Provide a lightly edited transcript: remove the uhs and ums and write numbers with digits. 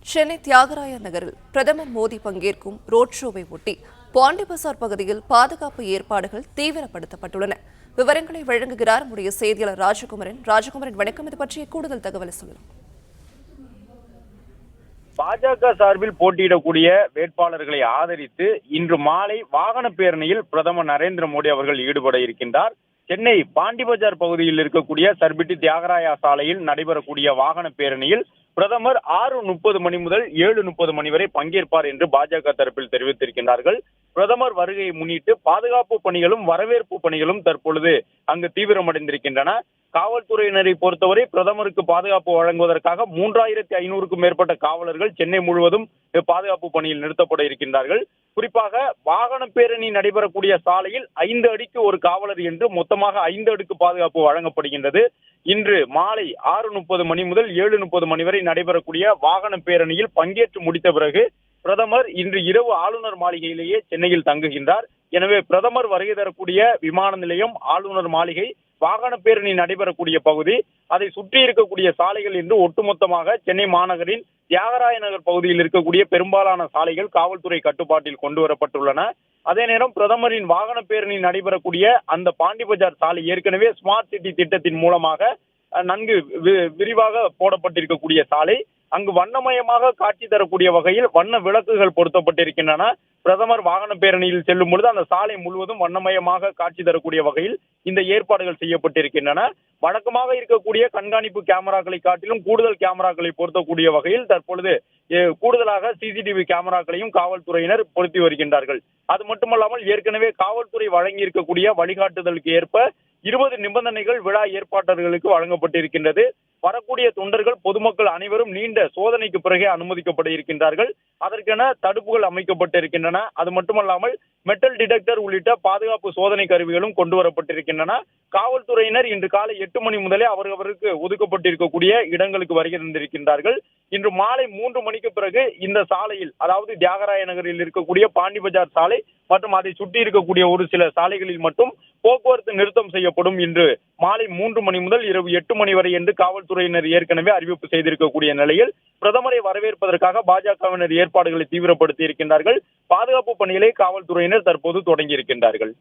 சென்னை தியாகராய நகரில் பிரதமர் மோடி பங்கேற்கும் ரோட் ஷோவை ஒட்டி பாண்டி பசார் பகுதியில் பாதுகாப்பு ஏற்பாடுகள் தீவிரப்படுத்தப்பட்டுள்ளன. விவரங்களை வழங்குகிறார் நம்முடைய செய்தியாளர் ராஜகுமரன். வணக்கம். இது பற்றிய கூடுதல் தகவலை சொல்லலாம். பாஜக சார்பில் போட்டியிடக்கூடிய வேட்பாளர்களை ஆதரித்து இன்று மாலை வாகன பேரணியில் பிரதமர் நரேந்திர மோடி அவர்கள் ஈடுபட இருக்கின்றார். சென்னை பாண்டி பஜார் பகுதியில் இருக்கக்கூடிய சர்பிட்டி தியாகராயா சாலையில் நடைபெறக்கூடிய வாகன பேரணியில் பிரதமர் 6:30 மணி முதல் 7:30 மணி வரை பங்கேற்பார் என்று பாஜக தரப்பில் தெரிவித்திருக்கிறார்கள். பிரதமர் வருகையை முன்னிட்டு பாதுகாப்பு பணிகளும் வரவேற்பு பணிகளும் தற்பொழுது அங்கு தீவிரமடைந்திருக்கின்றன. காவல்துறையினரை பொறுத்தவரை பிரதமருக்கு பாதுகாப்பு வழங்குவதற்காக 3500க்கும் மேற்பட்ட காவலர்கள் சென்னை முழுவதும் பாதுகாப்பு பணியில் நிறுத்தப்பட இருக்கின்றார்கள். குறிப்பாக வாகன பேரணி நடைபெறக்கூடிய சாலையில் 5 அடிக்கு ஒரு காவலர் என்று மொத்தமாக 5 அடுக்கு பாதுகாப்பு வழங்கப்படுகின்றது. இன்று மாலை 6:30 மணி முதல் 7:30 மணி வரை நடைபெறக்கூடிய வாகன பேரணியில் பங்கேற்று முடித்த பிறகு பிரதமர் இன்று இரவு ஆளுநர் மாளிகையிலேயே சென்னையில் தங்குகின்றார். எனவே பிரதமர் வருகை தரக்கூடிய விமான நிலையம், ஆளுநர் மாளிகை, வாகன பேரணி நடைபெறக்கூடிய பகுதி, அதை சுற்றி இருக்கக்கூடிய சாலைகள் என்று ஒட்டுமொத்தமாக சென்னை மாநகரின் தியாகராய நகர் பகுதியில் இருக்கக்கூடிய பெரும்பாலான சாலைகள் காவல்துறை கட்டுப்பாட்டில் கொண்டு வரப்பட்டுள்ளன. அதே நேரம் பிரதமரின் வாகன பேரணி நடைபெறக்கூடிய அந்த பாண்டி பஜார் சாலை ஏற்கனவே ஸ்மார்ட் சிட்டி திட்டத்தின் மூலமாக நன்கு விரிவாக போடப்பட்டிருக்கக்கூடிய சாலை. அங்கு வண்ணமயமாக காட்சி தரக்கூடிய வகையில் வண்ண விளக்குகள் பொருத்தப்பட்டிருக்கின்றன. பிரதமர் வாகன பேரணியில் செல்லும் பொழுது அந்த சாலை முழுவதும் வண்ணமயமாக காட்சி தரக்கூடிய வகையில் இந்த ஏற்பாடுகள் செய்யப்பட்டிருக்கின்றன. வழக்கமாக இருக்கக்கூடிய கண்காணிப்பு கேமராக்களை காட்டிலும் கூடுதல் கேமராக்களை பொருத்தக்கூடிய வகையில் தற்பொழுது கூடுதலாக சிசிடிவி கேமராக்களையும் காவல்துறையினர் பொருத்தி வருகின்றார்கள். அது மட்டுமல்லாமல் ஏற்கனவே காவல்துறை வழங்கி இருக்கக்கூடிய வழிகாட்டுதலுக்கு ஏற்ப 20 நிபந்தனைகள் விழா ஏற்பாட்டாளர்களுக்கு வழங்கப்பட்டிருக்கின்றது. வரக்கூடிய தொண்டர்கள், பொதுமக்கள் அனைவரும் நீண்ட சோதனைக்கு பிறகே அனுமதிக்கப்பட இருக்கின்றார்கள். அதற்கென தடுப்புகள் அமைக்கப்பட்டிருக்கின்றன. அது மட்டுமல்லாமல் மெட்டல் டிடெக்டர் உள்ளிட்ட பாதுகாப்பு சோதனை கருவிகளும் கொண்டு வரப்பட்டிருக்கின்றன. காவல்துறையினர் இன்று காலை 8 மணி முதலே அவர்களுக்கு ஒதுக்கப்பட்டிருக்கக்கூடிய இடங்களுக்கு வருகை தந்திருக்கின்றார்கள். இன்று மாலை 3 மணிக்கு பிறகு இந்த சாலையில், அதாவது தியாகராய நகரில் இருக்கக்கூடிய பாண்டி பஜார் சாலை மற்றும் அதை சுற்றி இருக்கக்கூடிய ஒரு சில சாலைகளில் மட்டும் போக்குவரத்து நிறுத்தம் செய்யப்படும். இன்று மாலை 3 மணி முதல் இரவு 8 மணி வரை என்று காவல்துறையினர் ஏற்கனவே அறிவிப்பு செய்திருக்கக்கூடிய நிலையில் பிரதமரை வரவேற்பதற்காக பாஜகவினர் ஏற்பாடுகளை தீவிரப்படுத்தி இருக்கின்றார்கள். பாதுகாப்பு பணிகளை காவல்துறையினர் தற்போது தொடங்கி இருக்கின்றார்கள்.